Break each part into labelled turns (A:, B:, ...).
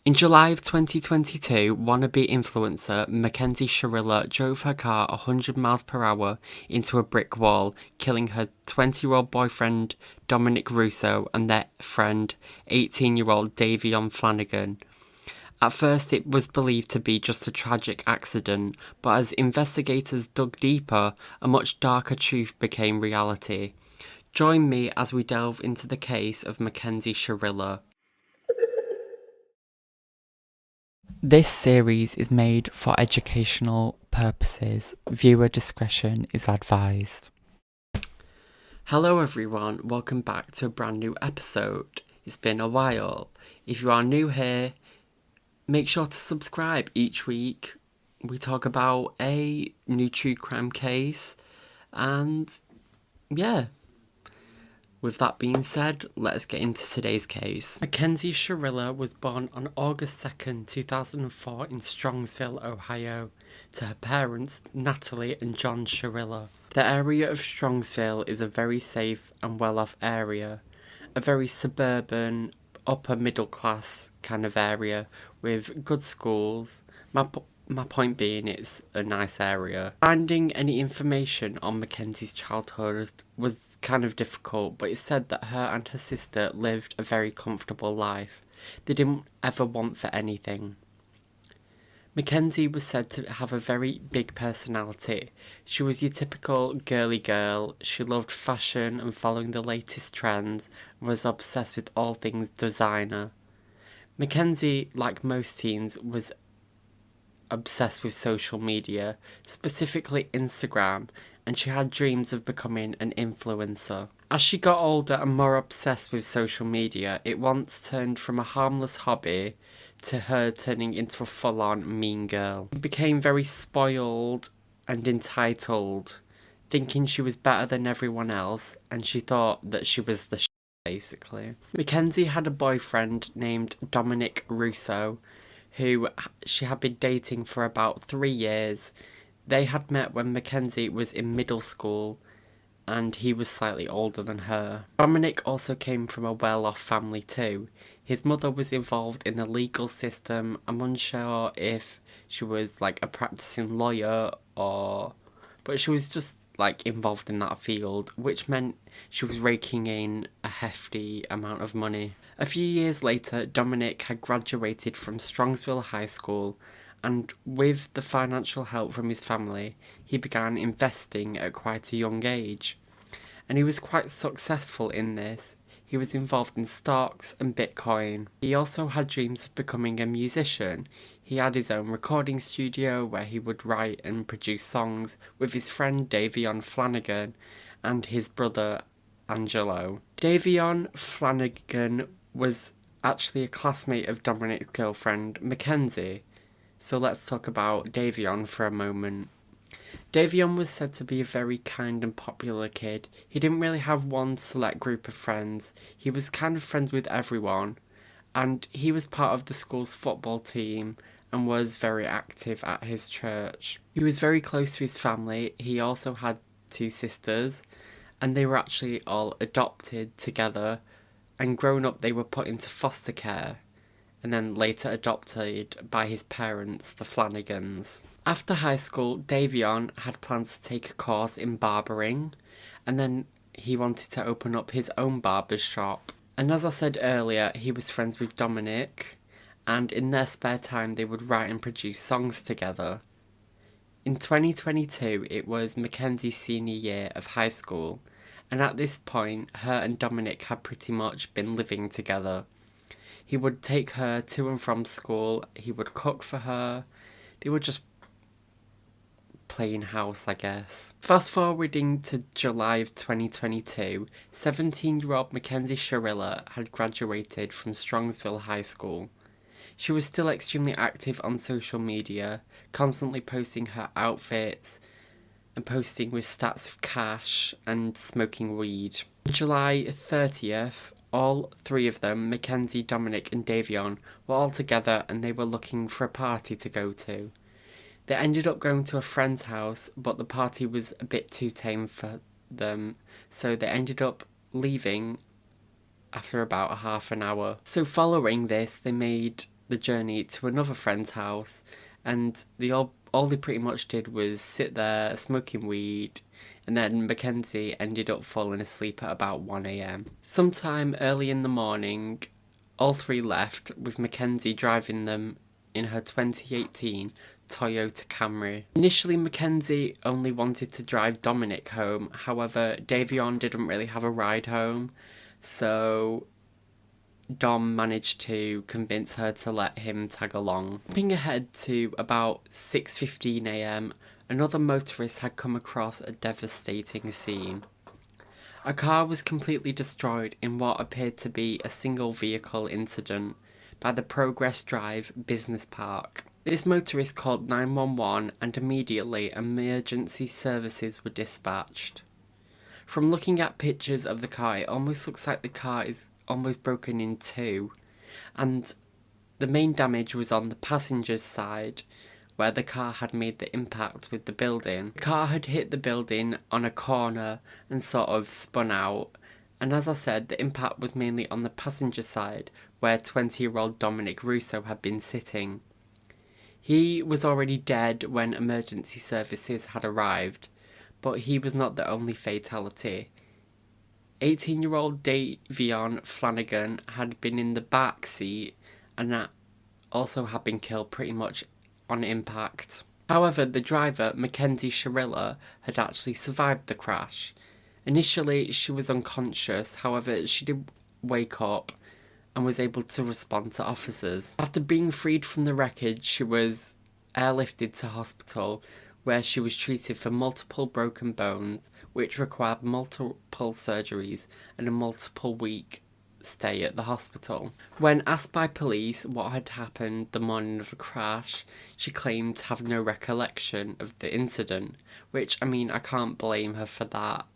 A: In July of 2022, wannabe influencer Mackenzie Sharilla drove her car 100 miles per hour into a brick wall, killing her 20-year-old boyfriend Dominic Russo and their friend 18-year-old Davion Flanagan. At first it was believed to be just a tragic accident, but as investigators dug deeper, a much darker truth became reality. Join me as we delve into the case of Mackenzie Sharilla. This series is made for educational purposes. Viewer discretion is advised. Hello everyone, welcome back to a brand new episode. It's been a while. If you are new here, make sure to subscribe. Each week we talk about a new true crime case, and yeah. With that being said, let's get into today's case. Mackenzie Sharilla was born on August 2nd, 2004 in Strongsville, Ohio, to her parents, Natalie and John Sharilla. The area of Strongsville is a very safe and well-off area, a very suburban, upper middle class kind of area with good schools. My point being, it's a nice area. Finding any information on Mackenzie's childhood was kind of difficult, but it said that her and her sister lived a very comfortable life. They didn't ever want for anything. Mackenzie was said to have a very big personality. She was your typical girly girl. She loved fashion and following the latest trends and was obsessed with all things designer. Mackenzie, like most teens, was obsessed with social media, specifically Instagram, and she had dreams of becoming an influencer. As she got older and more obsessed with social media, it once turned from a harmless hobby to her turning into a full-on mean girl. She became very spoiled and entitled, thinking she was better than everyone else, and she thought that she was the basically. Mackenzie had a boyfriend named Dominic Russo, who she had been dating for about 3 years. They had met when Mackenzie was in middle school, and he was slightly older than her. Dominic also came from a well-off family too. His mother was involved in the legal system. I'm unsure if she was like a practicing lawyer but she was just like involved in that field, which meant she was raking in a hefty amount of money. A few years later, Dominic had graduated from Strongsville High School, and with the financial help from his family, he began investing at quite a young age. And he was quite successful in this. He was involved in stocks and Bitcoin. He also had dreams of becoming a musician. He had his own recording studio where he would write and produce songs with his friend Davion Flanagan and his brother Angelo. Davion Flanagan was actually a classmate of Dominic's girlfriend Mackenzie. So let's talk about Davion for a moment. Davion was said to be a very kind and popular kid. He didn't really have one select group of friends. He was kind of friends with everyone, and he was part of the school's football team and was very active at his church. He was very close to his family. He also had 2 sisters, and they were actually all adopted together, and grown up they were put into foster care and then later adopted by his parents, the Flanagans. After high school, Davion had plans to take a course in barbering, and then he wanted to open up his own barber's shop. And as I said earlier, he was friends with Dominic, and in their spare time they would write and produce songs together. In 2022, it was Mackenzie's senior year of high school, and at this point, her and Dominic had pretty much been living together. He would take her to and from school, he would cook for her, they would just play in house, I guess. Fast forwarding to July of 2022, 17-year-old Mackenzie Sharilla had graduated from Strongsville High School. She was still extremely active on social media, constantly posting her outfits and posting with stats of cash and smoking weed. July 30th, all 3 of them, Mackenzie, Dominic and Davion, were all together and they were looking for a party to go to. They ended up going to a friend's house, but the party was a bit too tame for them, so they ended up leaving after about a half an hour. So following this, they made the journey to another friend's house, and all they pretty much did was sit there smoking weed, and then Mackenzie ended up falling asleep at about 1 a.m. Sometime early in the morning, all three left, with Mackenzie driving them in her 2018 Toyota Camry. Initially, Mackenzie only wanted to drive Dominic home, however, Davion didn't really have a ride home, so Dom managed to convince her to let him tag along. Jumping ahead to about 6:15 a.m, another motorist had come across a devastating scene. A car was completely destroyed in what appeared to be a single vehicle incident by the Progress Drive Business Park. This motorist called 911 and immediately emergency services were dispatched. From looking at pictures of the car, it almost looks like the car is almost broken in two, and the main damage was on the passenger's side, where the car had made the impact with the building. The car had hit the building on a corner and sort of spun out, and as I said, the impact was mainly on the passenger side, where 20-year-old Dominic Russo had been sitting. He was already dead when emergency services had arrived, but he was not the only fatality. 18-year-old Davion Flanagan had been in the back seat, and that also had been killed pretty much on impact. However, the driver, Mackenzie Shirilla, had actually survived the crash. Initially, she was unconscious, however, she did wake up and was able to respond to officers. After being freed from the wreckage, she was airlifted to hospital, where she was treated for multiple broken bones, which required multiple surgeries and a multiple-week stay at the hospital. When asked by police what had happened the morning of the crash, she claimed to have no recollection of the incident, which, I mean, I can't blame her for that.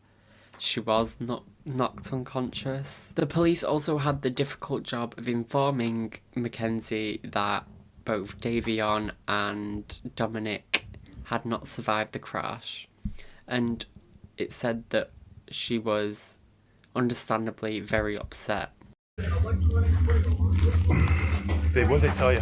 A: She was knocked unconscious. The police also had the difficult job of informing Mackenzie that both Davion and Dominic had not survived the crash, and it said that she was understandably very upset.
B: Babe, what'd they tell you?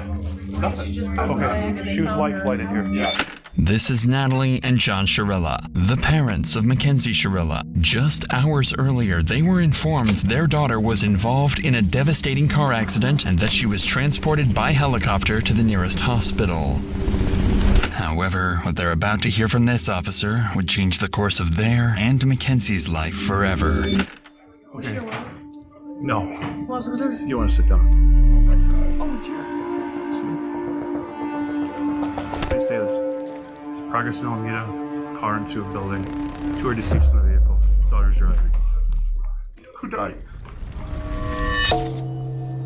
B: Nothing. Okay, she was life flighted here. Yeah.
C: This is Natalie and John Shirilla, the parents of Mackenzie Shirilla. Just hours earlier, they were informed their daughter was involved in a devastating car accident and that she was transported by helicopter to the nearest hospital. However, what they're about to hear from this officer would change the course of their and Mackenzie's life forever.
B: Okay. No.
D: Well,
B: You want to sit down?
D: oh, chair.
B: They say this. Progress in Alameda, car into a building. 2 are deceased in the vehicle. Daughter's driving. Who died?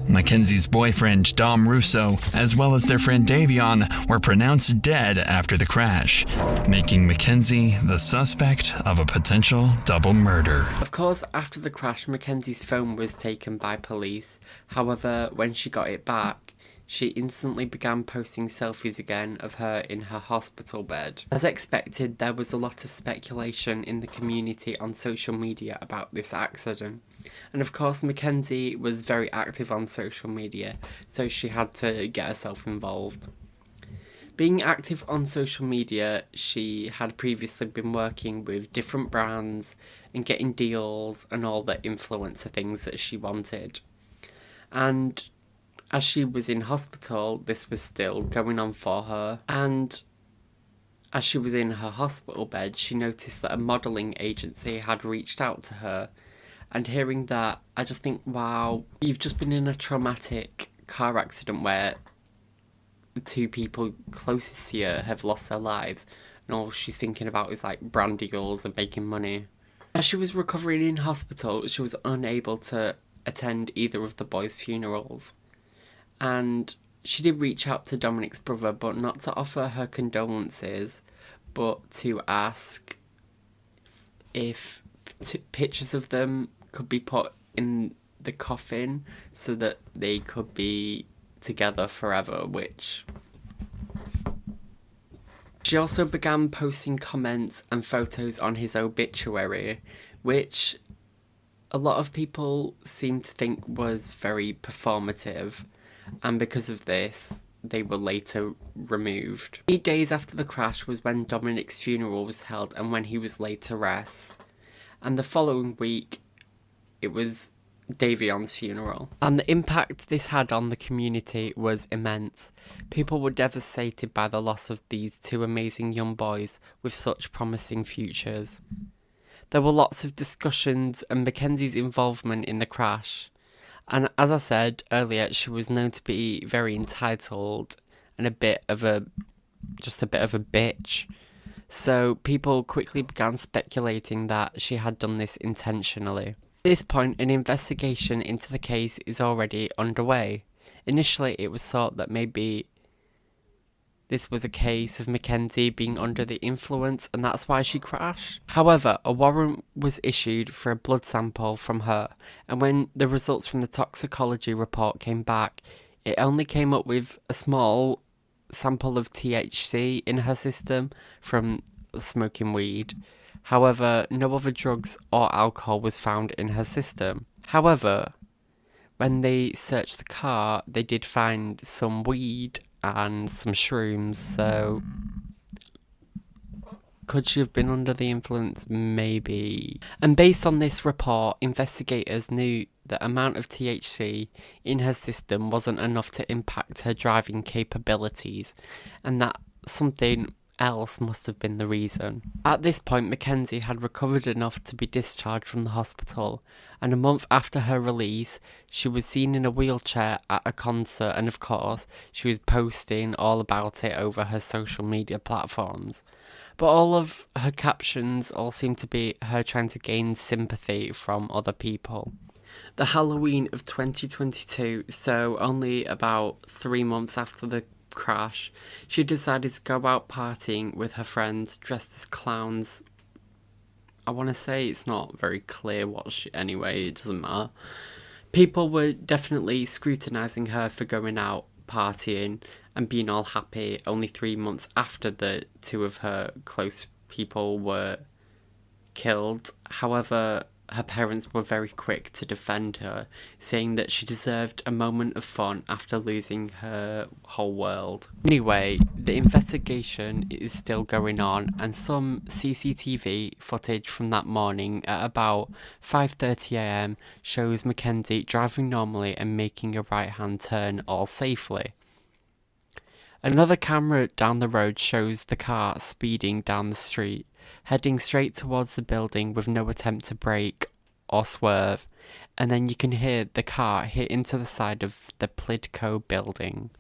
C: Mackenzie's boyfriend, Dom Russo, as well as their friend Davion, were pronounced dead after the crash, making Mackenzie the suspect of a potential double murder.
A: Of course, after the crash, Mackenzie's phone was taken by police. However, when she got it back, she instantly began posting selfies again of her in her hospital bed. As expected, there was a lot of speculation in the community on social media about this accident. And of course, Mackenzie was very active on social media, so she had to get herself involved. Being active on social media, she had previously been working with different brands and getting deals and all the influencer things that she wanted. And as she was in hospital, this was still going on for her. And as she was in her hospital bed, she noticed that a modelling agency had reached out to her. And hearing that, I just think, wow, you've just been in a traumatic car accident where the two people closest to you have lost their lives, and all she's thinking about is like brand deals and making money. As she was recovering in hospital, she was unable to attend either of the boys' funerals. And she did reach out to Dominic's brother, but not to offer her condolences, but to ask if pictures of them could be put in the coffin so that they could be together forever, which... She also began posting comments and photos on his obituary, which a lot of people seem to think was very performative. and because of this, they were later removed. 8 days after the crash was when Dominic's funeral was held and when he was laid to rest. And the following week, it was Davion's funeral. And the impact this had on the community was immense. People were devastated by the loss of these two amazing young boys with such promising futures. There were lots of discussions and Mackenzie's involvement in the crash. And as I said earlier, she was known to be very entitled and a bit of a bitch. So people quickly began speculating that she had done this intentionally. At this point, an investigation into the case is already underway. Initially, it was thought that maybe this was a case of Mackenzie being under the influence and that's why she crashed. However, a warrant was issued for a blood sample from her, and when the results from the toxicology report came back, it only came up with a small sample of THC in her system from smoking weed. However, no other drugs or alcohol was found in her system. However, when they searched the car, they did find some weed and some shrooms, so could she have been under the influence? Maybe. And based on this report, investigators knew the amount of THC in her system wasn't enough to impact her driving capabilities, and that something else must have been the reason. At this point, Mackenzie had recovered enough to be discharged from the hospital, and a month after her release, she was seen in a wheelchair at a concert, and of course, she was posting all about it over her social media platforms. But all of her captions all seemed to be her trying to gain sympathy from other people. The Halloween of 2022, so only about 3 months after the crash, she decided to go out partying with her friends dressed as clowns. I want to say it's not very clear anyway, it doesn't matter. People were definitely scrutinising her for going out partying and being all happy only 3 months after the two of her close people were killed. However, her parents were very quick to defend her, saying that she deserved a moment of fun after losing her whole world. Anyway, the investigation is still going on, and some CCTV footage from that morning at about 5:30 a.m. shows Mackenzie driving normally and making a right-hand turn all safely. Another camera down the road shows the car speeding down the street, heading straight towards the building with no attempt to brake or swerve, and then you can hear the car hit into the side of the Plidco building.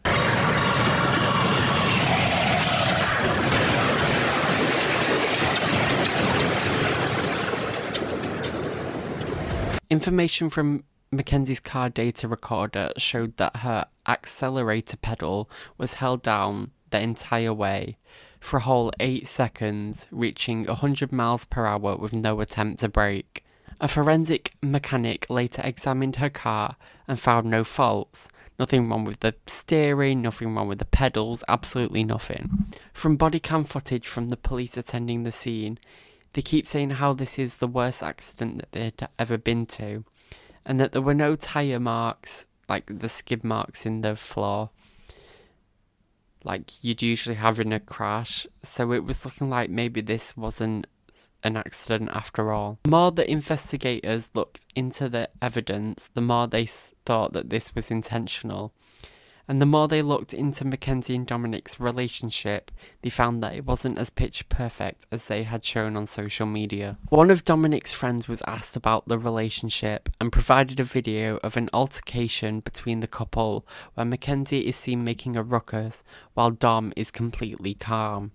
A: Information from Mackenzie's car data recorder showed that her accelerator pedal was held down the entire way for a whole 8 seconds, reaching 100 miles per hour with no attempt to brake. A forensic mechanic later examined her car and found no faults. Nothing wrong with the steering, nothing wrong with the pedals, absolutely nothing. From body cam footage from the police attending the scene, they keep saying how this is the worst accident that they'd ever been to, and that there were no tyre marks, like the skid marks in the floor, like you'd usually have in a crash, so it was looking like maybe this wasn't an accident after all. The more the investigators looked into the evidence, the more they thought that this was intentional. And the more they looked into Mackenzie and Dominic's relationship, they found that it wasn't as pitch perfect as they had shown on social media. One of Dominic's friends was asked about the relationship and provided a video of an altercation between the couple where Mackenzie is seen making a ruckus while Dom is completely calm.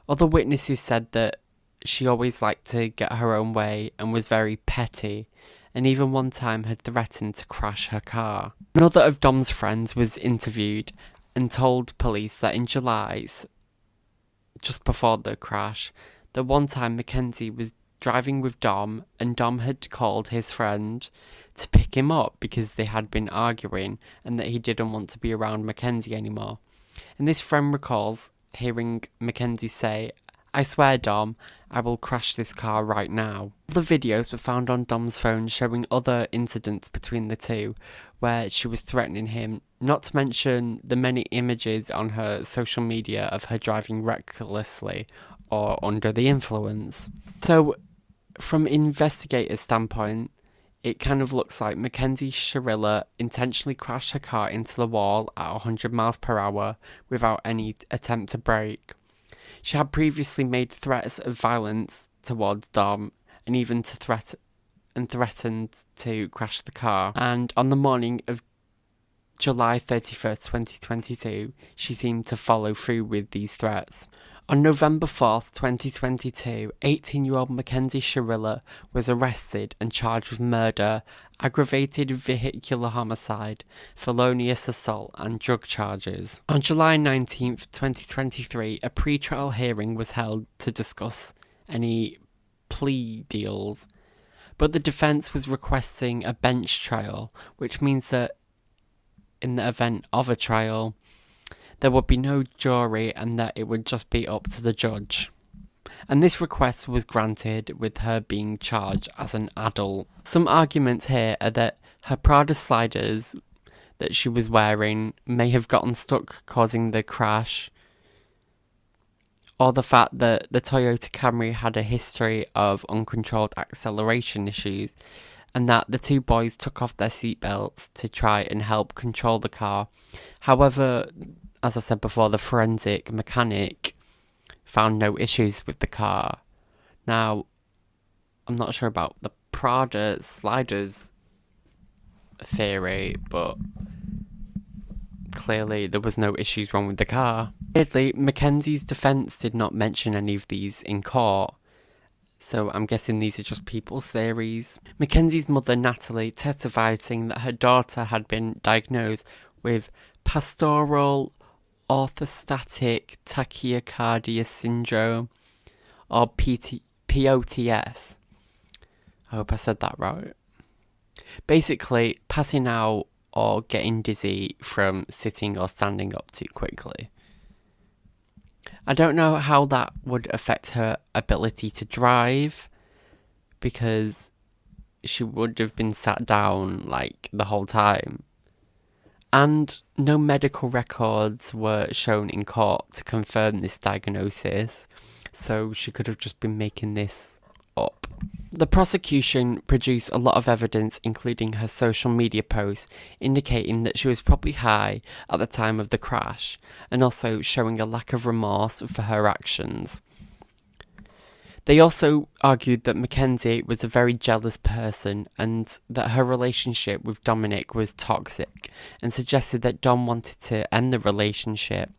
A: Other witnesses said that she always liked to get her own way and was very petty, and even one time had threatened to crash her car. Another of Dom's friends was interviewed and told police that in July, just before the crash, that one time Mackenzie was driving with Dom and Dom had called his friend to pick him up because they had been arguing and that he didn't want to be around Mackenzie anymore. And this friend recalls hearing Mackenzie say, "I swear, Dom, I will crash this car right now." Other videos were found on Dom's phone showing other incidents between the two, where she was threatening him, not to mention the many images on her social media of her driving recklessly or under the influence. So, from investigators' standpoint, it kind of looks like Mackenzie Shirilla intentionally crashed her car into the wall at 100 miles per hour without any attempt to brake. She had previously made threats of violence towards Dom and even threatened to crash the car. And on the morning of July 31st, 2022, she seemed to follow through with these threats. On November 4th, 2022, 18-year-old Mackenzie Shirilla was arrested and charged with murder, aggravated vehicular homicide, felonious assault and drug charges. On July 19th, 2023, a pre-trial hearing was held to discuss any plea deals, but the defence was requesting a bench trial, which means that in the event of a trial, there would be no jury and that it would just be up to the judge. And this request was granted with her being charged as an adult. Some arguments here are that her Prada sliders that she was wearing may have gotten stuck, causing the crash, or the fact that the Toyota Camry had a history of uncontrolled acceleration issues, and that the two boys took off their seatbelts to try and help control the car. However, as I said before, the forensic mechanic found no issues with the car. Now, I'm not sure about the Prada sliders theory, but clearly there was no issues wrong with the car. Weirdly, Mackenzie's defence did not mention any of these in court, so I'm guessing these are just people's theories. Mackenzie's mother, Natalie, testified saying that her daughter had been diagnosed with pastoral orthostatic tachycardia syndrome, or POTS. I hope I said that right. Basically, passing out or getting dizzy from sitting or standing up too quickly. I don't know how that would affect her ability to drive, because she would have been sat down like the whole time. And no medical records were shown in court to confirm this diagnosis, so she could have just been making this up. The prosecution produced a lot of evidence, including her social media posts, indicating that she was probably high at the time of the crash, and also showing a lack of remorse for her actions. They also argued that Mackenzie was a very jealous person and that her relationship with Dominic was toxic, and suggested that Dom wanted to end the relationship,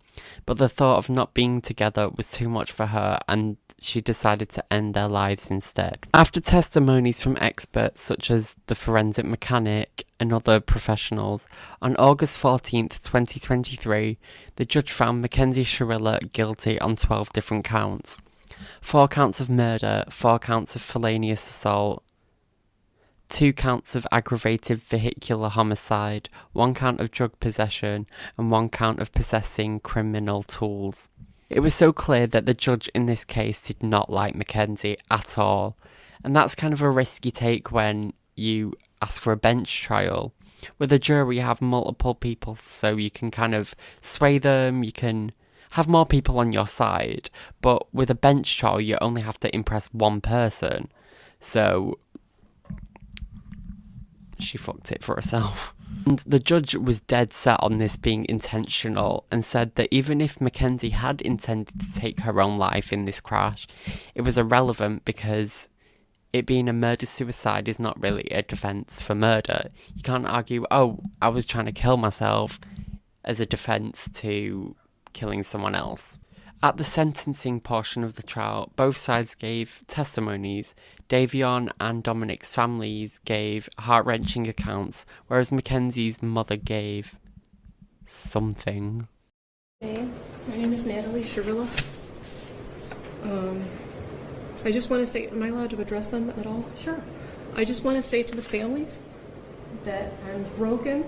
A: but the thought of not being together was too much for her and she decided to end their lives instead. After testimonies from experts such as the forensic mechanic and other professionals, on August 14th, 2023, the judge found Mackenzie Shirilla guilty on 12 different counts. 4 counts of murder, 4 counts of felonious assault, 2 counts of aggravated vehicular homicide, 1 count of drug possession, and 1 count of possessing criminal tools. It was so clear that the judge in this case did not like Mackenzie at all, and that's kind of a risky take when you ask for a bench trial. With a jury, you have multiple people, so you can kind of sway them, you can have more people on your side, but with a bench trial you only have to impress one person, so she fucked it for herself. And the judge was dead set on this being intentional and said that even if Mackenzie had intended to take her own life in this crash, it was irrelevant because it being a murder-suicide is not really a defence for murder. You can't argue, oh, I was trying to kill myself, as a defence to killing someone else. At the sentencing portion of the trial, both sides gave testimonies. Davion and Dominic's families gave heart-wrenching accounts, whereas Mackenzie's mother gave something.
D: Hey, my name is Natalie Shirilla. I just want to say, am I allowed to address them at all? Sure. I just want to say to the families that I'm broken,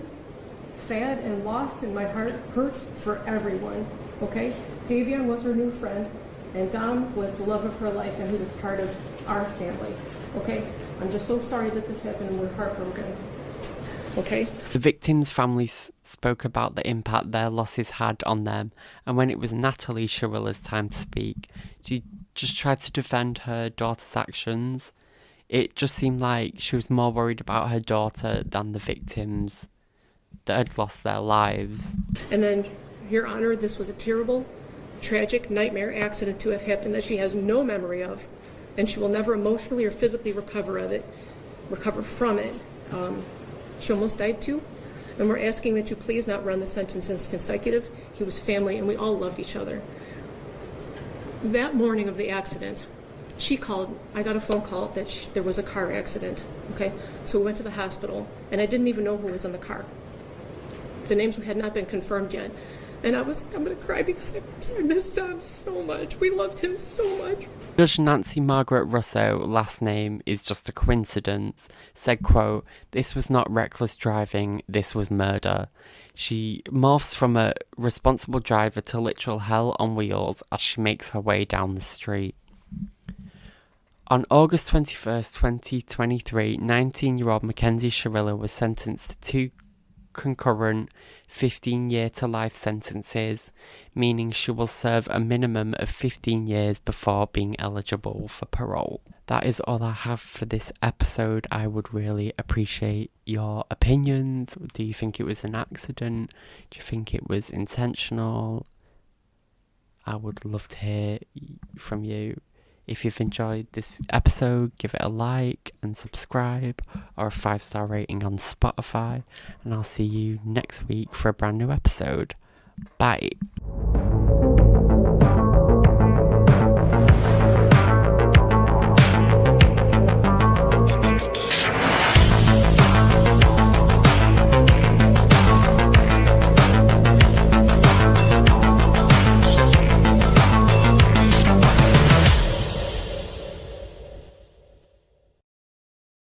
D: sad, and lost, and my heart hurts for everyone, okay? Davion was her new friend, and Dom was the love of her life, and he was part of our family, okay? I'm just so sorry that this happened, and we're heartbroken. okay?
A: The victims' families spoke about the impact their losses had on them, and when it was Natalie Sharilla's time to speak, she just tried to defend her daughter's actions. It just seemed like she was more worried about her daughter than the victims that had lost their lives.
D: And then, Your Honor, this was a terrible, tragic nightmare accident to have happened that she has no memory of, and she will never emotionally or physically recover from it. She almost died too, and we're asking that you please not run the sentence as consecutive. He was family, and we all loved each other. That morning of the accident, she called. I got a phone call that there was a car accident. Okay, so we went to the hospital, and I didn't even know who was in the car. The names had not been confirmed yet, and I'm going to cry because I missed Dom so much. We loved him so much.
A: Judge Nancy Margaret Russo, last name is just a coincidence, said, quote, "This was not reckless driving, this was murder." She morphs from a responsible driver to literal hell on wheels as she makes her way down the street. On August 21st, 2023, 19-year-old Mackenzie Shirilla was sentenced to 2 concurrent 15-year to life sentences, meaning she will serve a minimum of 15 years before being eligible for parole. That is all I have for this episode. I would really appreciate your opinions. Do you think it was an accident? Do you think it was intentional? I would love to hear from you. If you've enjoyed this episode, give it a like and subscribe, or a 5-star rating on Spotify, and I'll see you next week for a brand new episode. Bye.